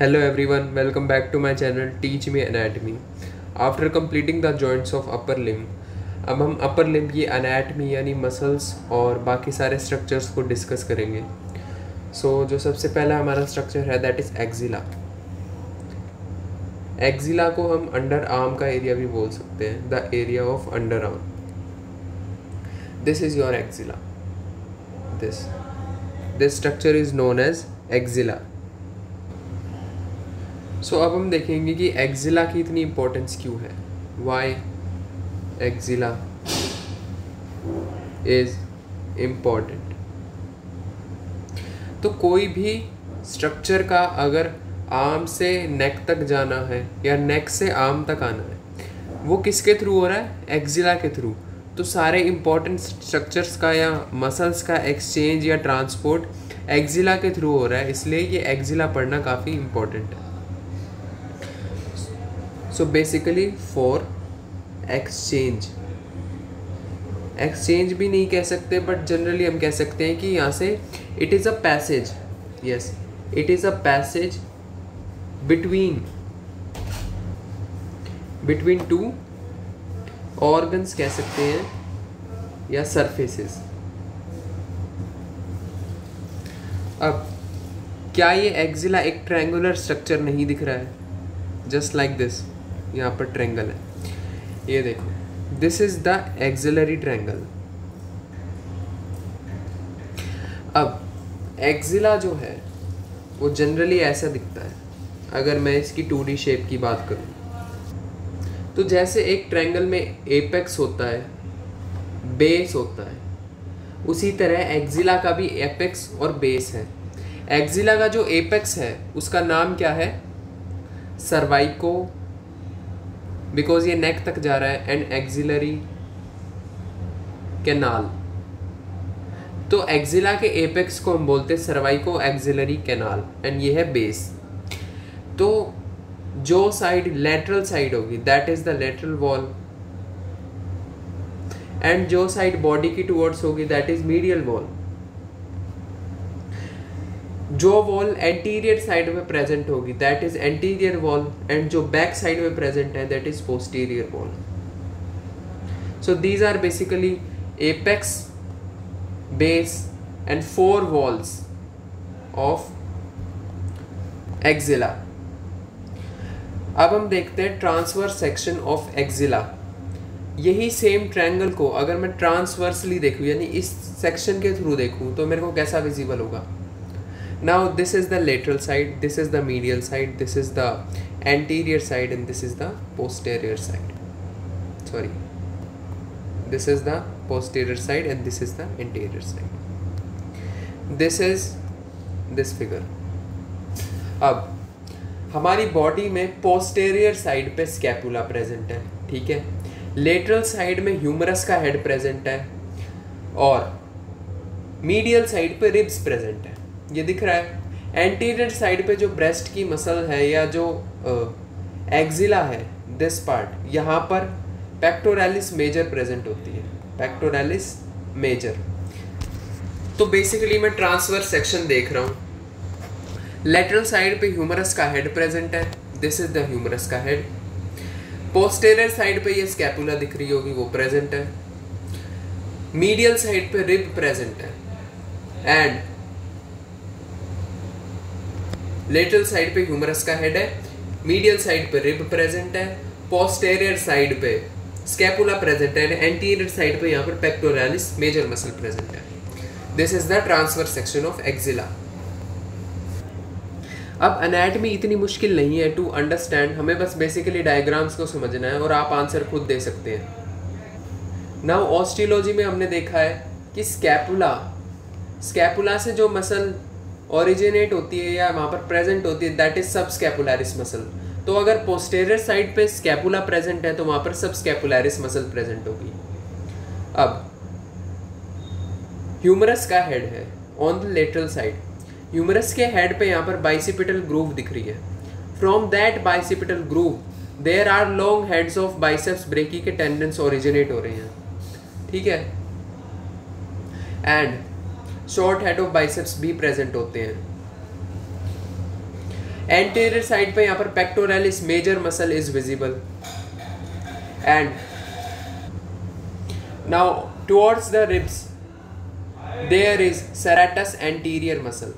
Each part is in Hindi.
Hello everyone, welcome back to my channel Teach Me Anatomy. After completing the joints of upper limb, अब हम अपर लिम्ब की अनैटमी यानी मसल्स और बाकी सारे स्ट्रक्चर्स को डिस्कस करेंगे. जो सबसे पहला हमारा स्ट्रक्चर है दैट इज़ एक्जिला. एक्जिला को हम अंडर आर्म का एरिया भी बोल सकते हैं, the area of under arm. This is your axilla. This structure is known as axilla. अब हम देखेंगे कि एक्जिला की इतनी इम्पोर्टेंस क्यों है. Why axilla is important. तो कोई भी स्ट्रक्चर का अगर आर्म से नेक तक जाना है या नेक से आर्म तक आना है, वो किसके थ्रू हो रहा है? एक्जिला के थ्रू. तो सारे इम्पोर्टेंट स्ट्रक्चर्स का या मसल्स का एक्सचेंज या ट्रांसपोर्ट एक्जिला के थ्रू हो रहा है, इसलिए ये एक्जिला पढ़ना काफ़ी इम्पोर्टेंट है. So basically for exchange भी नहीं कह सकते, बट जनरली हम कह सकते हैं कि यहाँ से it is a passage. Yes, it is a passage between two organs कह सकते हैं या सरफेसेस. अब क्या ये एक्जिला एक ट्रायंगुलर स्ट्रक्चर नहीं दिख रहा है? Just like this. यहाँ पर ट्रायंगल है, ये देखो, this is the axillary triangle. अब एक्जिला जो है वो जनरली ऐसा दिखता है. अगर मैं इसकी 2D शेप की बात करूँ तो जैसे एक ट्रायंगल में एपेक्स होता है, बेस होता है, उसी तरह एक्जिला का भी एपेक्स और बेस है. एक्जिला का जो एपेक्स है उसका नाम क्या है? सर्वाइको, बिकॉज ये नेक तक जा रहा है, एंड एक्सिलरी कैनाल. तो एक्जिला के एपेक्स को हम बोलते हैं सर्वाइको एक्सिलरी कैनाल, एंड ये है बेस. तो जो साइड लेटरल साइड होगी that is the lateral wall, and जो साइड बॉडी की टुवर्ड्स होगी दैट इज मीडियल वॉल. जो वॉल एंटीरियर साइड में प्रेजेंट होगी that is anterior wall, and जो बैक साइड में प्रेजेंट है that is posterior wall. So these are basically apex, base and 4 walls of axilla. अब हम देखते हैं ट्रांसवर्स सेक्शन ऑफ एक्जिला. यही सेम ट्रायंगल को अगर मैं ट्रांसवर्सली देखूं यानी इस सेक्शन के थ्रू देखूं तो मेरे को कैसा विजिबल होगा? Now this is the lateral side, this is the medial side, this is the anterior side, and this is the posterior side. Sorry, this is the posterior side and this is the anterior side. This is this figure. अब हमारी बॉडी में पोस्टेरियर साइड पे स्कैपुला प्रेजेंट है, ठीक है. लेटरल साइड में ह्यूमरस का हेड प्रेजेंट है और मीडियल साइड पे रिब्स प्रेजेंट है. ये दिख रहा है. एंटीरियर साइड पे जो ब्रेस्ट की मसल है या जो एक्जिला है, दिस पार्ट, यहाँ पर पेक्टोरालिस मेजर प्रेजेंट होती है, पेक्टोरालिस मेजर. तो बेसिकली मैं ट्रांसवर्स सेक्शन देख रहा हूँ. लेटरल साइड पे ह्यूमरस का हेड प्रेजेंट है, दिस इज द ह्यूमरस का हेड. पोस्टेरियर साइड पे ये स्कैपुला दिख रही होगी, वो प्रेजेंट है. मीडियल साइड पे रिब प्रेजेंट है, एंड लेटरल साइड पे ह्यूमरस का हेड है, मीडियल साइड पे रिब प्रेजेंट है, पोस्टेरियर साइड पे स्कैपुला प्रेजेंट है, एंटीरियर साइड पे यहाँ पर पेक्टोरालिस मेजर मसल प्रेजेंट है. This is the transverse section of axilla. अब एनाटमी इतनी मुश्किल नहीं है टू अंडरस्टैंड, हमें बस बेसिकली डायग्राम्स को समझना है और आप आंसर खुद दे सकते हैं. नाउ ऑस्टियोलॉजी में हमने देखा है कि स्कैपुला से जो मसल ओरिजिनेट होती है या वहाँ पर प्रेजेंट होती है दैट इज सब स्कैपुलरिस मसल. तो अगर पोस्टेरियर साइड पे स्कैपुला प्रेजेंट है तो वहाँ पर सब स्कैपुलरिस मसल प्रेजेंट होगी. अब ह्यूमरस का हेड है on the lateral side. Humerus के हेड पे यहाँ पर बाइसिपिटल ग्रूव दिख रही है. From that bicipital groove there are long heads of biceps brachii के टेंडेंस ओरिजिनेट हो रहे हैं, ठीक है. And short head of biceps भी प्रेजेंट होते हैं. एंटीरियर साइड पे यहाँ पर pectoralis major muscle is visible and now towards the ribs there is serratus anterior muscle.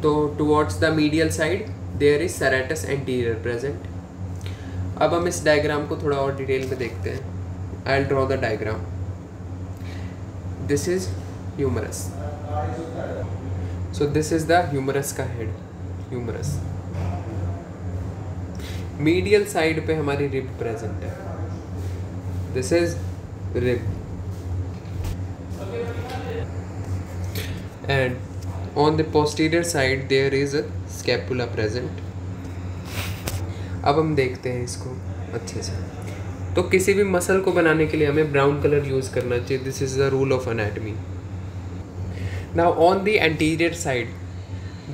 तो towards the medial side there is serratus anterior present. अब हम इस डायग्राम को थोड़ा और डिटेल में देखते हैं. I will draw the diagram. This is humerus. So this is the humerus का हेड. ह्यूमरस मीडियल साइड पे हमारी रिब प्रेजेंट है. This is rib and on the posterior side there is a scapula present. अब हम देखते हैं इसको अच्छे से. तो किसी भी मसल को बनाने के लिए हमें ब्राउन कलर यूज़ करना चाहिए. This is the rule of anatomy. Now on the anterior side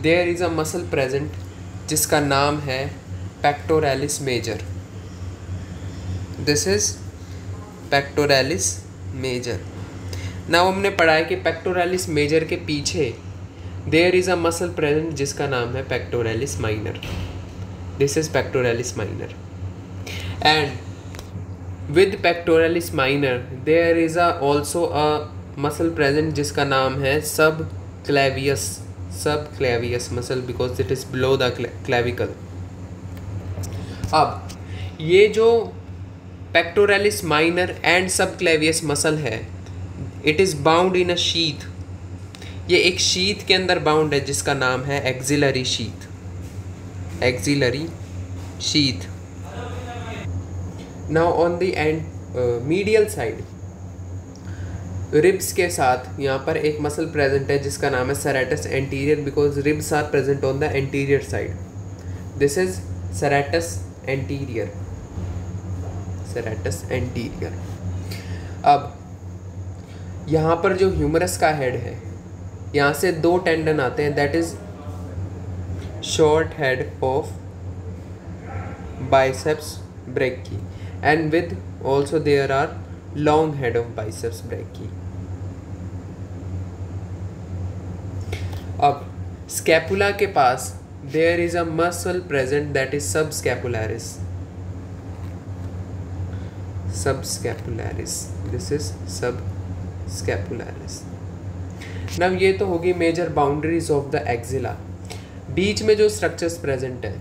there is a muscle present जिसका नाम है pectoralis major. This is pectoralis major. Now हमने पढ़ा है कि पेक्टोरलिस मेजर के पीछे there is a muscle present जिसका नाम है pectoralis minor. This is pectoralis minor and with pectoralis minor there is also a muscle present जिसका नाम है subclavius muscle because it is below the clavicle. अब ये जो pectoralis minor and subclavius muscle है it is bound in a sheath. ये एक शीथ के अंदर बाउंड है जिसका नाम है axillary sheath. Axillary sheath. Now on the end medial side ribs के साथ यहाँ पर एक मसल प्रेजेंट है जिसका नाम है serratus anterior because ribs are present on the anterior side. This is serratus anterior. Serratus anterior. अब यहाँ पर जो ह्यूमरस का हेड है यहाँ से दो टेंडन आते हैं. That is short head of biceps brachii and with also there are long head of biceps brachii. अब स्कैपुला के पास there is a muscle present that is subscapularis. Subscapularis. This is subscapularis. Now ये तो होगी major boundaries of the axilla. बीच में जो स्ट्रक्चर्स प्रेजेंट है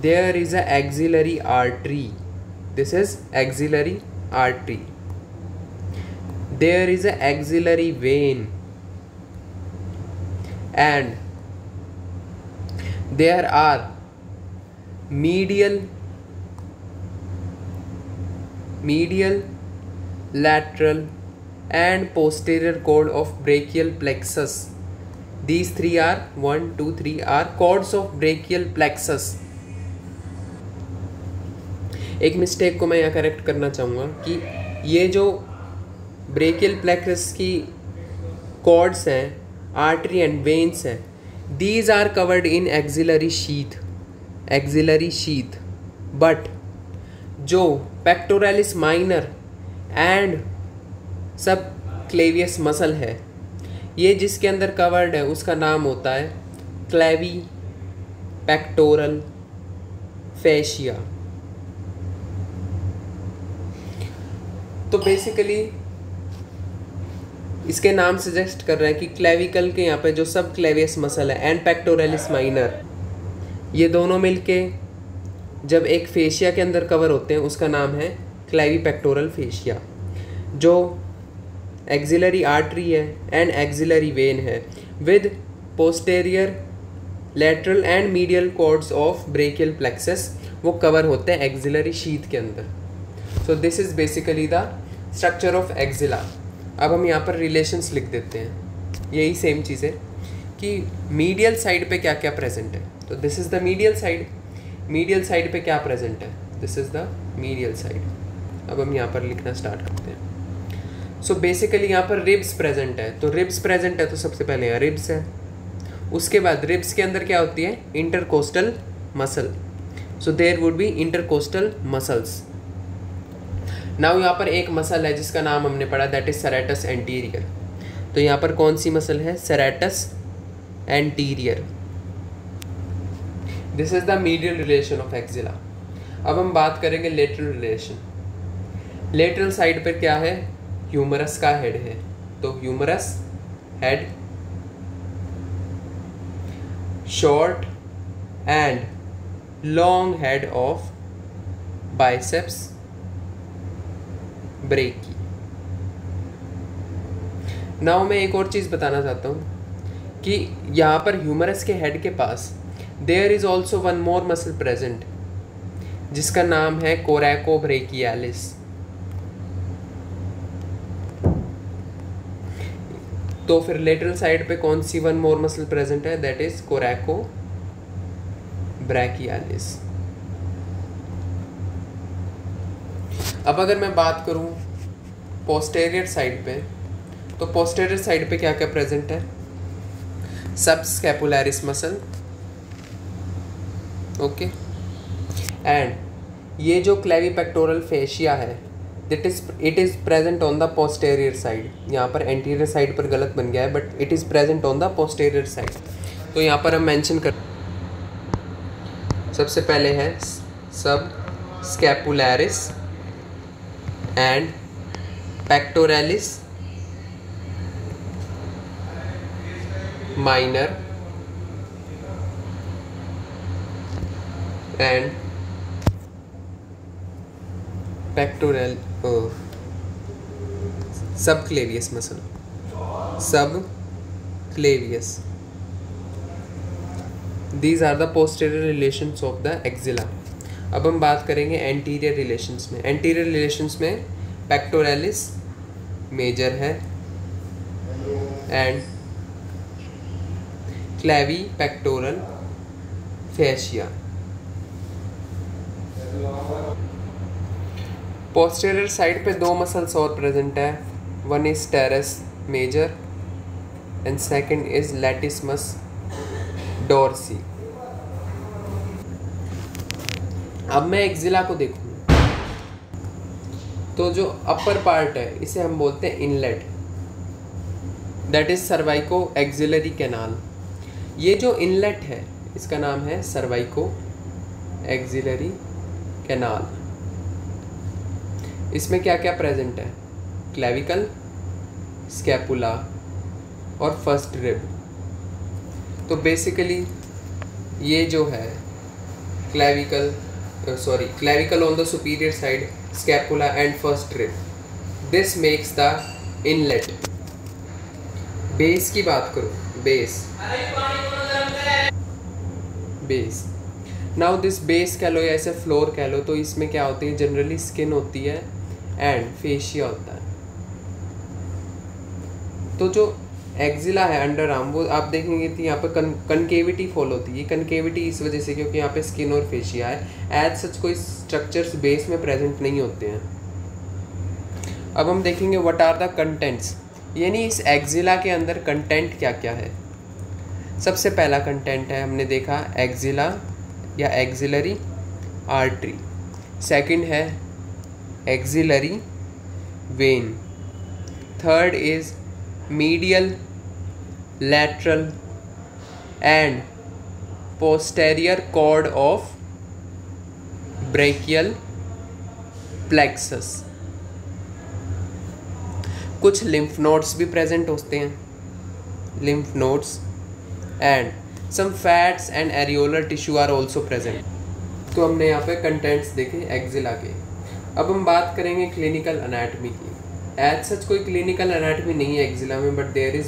there is a axillary artery. This is axillary artery. There is a axillary vein and there are medial, lateral and posterior cord of brachial plexus. These three are 1, 2, 3 are cords of brachial plexus. एक मिस्टेक को मैं यहाँ करेक्ट करना चाहूँगा कि ये जो ब्रेकियल प्लेक्सस की कॉर्ड्स हैं आर्टरी एंड वेन्स हैं these are covered in axillary sheath. Axillary sheath. But जो pectoralis minor and subclavius muscle है ये जिसके अंदर कवर्ड है उसका नाम होता है क्लेवी पेक्टोरल फेशिया. तो बेसिकली इसके नाम सजेस्ट कर रहा है कि क्लेविकल के यहाँ पे जो सब क्लेवियस मसल है एंड पेक्टोरलिस माइनर ये दोनों मिलके जब एक फेशिया के अंदर कवर होते हैं उसका नाम है क्लेवी पेक्टोरल फेशिया. जो एक्सिलरी आर्टरी है एंड एक्सिलरी वेन है with posterior lateral and medial cords of brachial plexus वो कवर होते हैं एक्सिलरी शीथ के अंदर. So this is basically the structure of axilla. अब हम यहाँ पर रिलेशंस लिख देते हैं. यही सेम चीज़ है कि मीडियल साइड पे क्या क्या प्रेजेंट है. तो this is the medial side. Medial side पे क्या प्रेजेंट है. This is the medial side. अब हम यहाँ पर लिखना स्टार्ट करते हैं. सो बेसिकली यहाँ पर रिब्स प्रेजेंट है. तो रिब्स प्रेजेंट है तो सबसे पहले यहाँ रिब्स है. उसके बाद रिब्स के अंदर क्या होती है intercostal muscle. So there would be intercostal muscles. Now यहाँ पर एक मसल है जिसका नाम हमने पढ़ा दैट इज सेरेटस एंटीरियर. तो यहाँ पर कौन सी मसल है serratus anterior. This is the medial relation of axilla. अब हम बात करेंगे लेटरल रिलेशन। लेटरल साइड पर क्या है, ह्यूमरस का हेड है, तो humerus head, short and long head of biceps brachii. Now मैं एक और चीज़ बताना चाहता हूँ कि यहाँ पर ह्यूमरस के हेड के पास there is also one more muscle present जिसका नाम है कोरैकोब्रेकियालिस। तो फिर लेटरल साइड पे कौन सी वन मोर मसल प्रेजेंट है, दैट इज कोरैकोब्रेकियालिस। अब अगर मैं बात करूं पोस्टेरियर साइड पे, तो पोस्टेरियर साइड पे क्या क्या प्रेजेंट है, सबस्कैपुलैरिस मसल, ओके, एंड ये जो क्लेविपेक्टोरल फेशिया है it is present on the posterior side. यहाँ पर एंटीरियर साइड पर गलत बन गया है, but it is present on the posterior side. तो यहाँ पर हम मेंशन कर, सबसे पहले है subscapularis and pectoralis minor and pectoral subclavius muscle, subclavius. These are the posterior relations of the axilla. अब हम बात करेंगे एंटीरियर रिलेशंस में। एंटीरियर रिलेशंस में पेक्टोरलिस मेजर है and clavipectoral fascia. Posterior side पे दो मसल्स और प्रेजेंट है, one is teres major and second is latissimus dorsi. अब मैं एक्जिला को देखूँ तो जो अपर पार्ट है इसे हम बोलते हैं inlet, that is सर्वाइको axillary canal. ये जो इनलेट है इसका नाम है सर्वाइको एक्सिलरी कैनाल। इसमें क्या क्या प्रेजेंट है, क्लेविकल, स्कैपुला और फर्स्ट रिब। तो बेसिकली ये जो है clavicle on the superior side, scapula and first rib, this makes the inlet. Base की बात करो, बेस नाउ दिस बेस कह लो या ऐसे फ्लोर कह लो, तो इसमें क्या होती है, जनरली स्किन होती है एंड फेशिया होता है। तो जो एक्जिला है अंडर आर्म, वो आप देखेंगे तो यहाँ पर कनकेविटी फॉल होती है। कनकेविटी इस वजह से क्योंकि यहाँ पे स्किन और फेशिया है, एज सच कोई स्ट्रक्चर्स बेस में प्रेजेंट नहीं होते हैं। अब हम देखेंगे व्हाट आर द कंटेंट्स, यानी इस एक्जिला के अंदर कंटेंट क्या क्या है। सबसे पहला कंटेंट है, हमने देखा एक्जिला या एक्सिलरी आर्टरी। सेकंड है axillary vein. Third is medial, lateral and posterior cord of brachial plexus। कुछ lymph nodes भी प्रेजेंट होते हैं, lymph nodes and some fats and areolar tissue are also present। तो हमने यहाँ पे कंटेंट्स देखे एक्जिला के। अब हम बात करेंगे क्लिनिकल एनाटॉमी की। एज सच कोई क्लिनिकल एनाटॉमी नहीं है एक्जिला में, बट देयर इज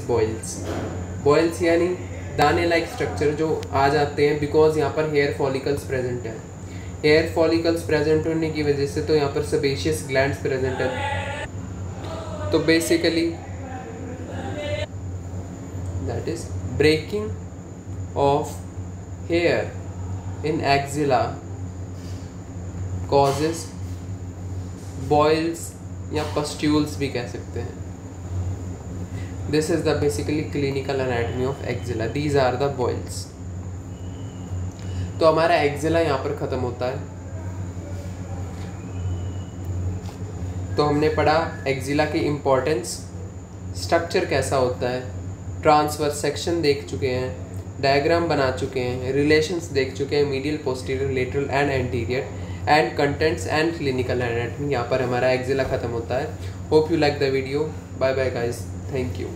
बॉइल्स यानी दाने लाइक स्ट्रक्चर जो आ जाते हैं, बिकॉज यहाँ पर हेयर फॉलिकल्स प्रेजेंट है। हेयर फॉलिकल्स प्रेजेंट होने की वजह से तो यहाँ पर सेबेशियस ग्लैंड्स प्रेजेंट है। तो basically that is breaking of hair in axilla causes boils या पस्ट्यूल्स भी कह सकते हैं। This is the basically clinical anatomy of axilla, these are the boils. तो हमारा एक्जिला यहाँ पर ख़त्म होता है। तो हमने पढ़ा एक्जिला की इम्पोर्टेंस, स्ट्रक्चर कैसा होता है, ट्रांसवर्स सेक्शन देख चुके हैं, डायग्राम बना चुके हैं, रिलेशंस देख चुके हैं, medial, posterior, lateral and anterior, and contents and clinical anatomy. यहाँ पर हमारा एक्जिला खत्म होता है। Hope you like the video. Bye bye guys, thank you.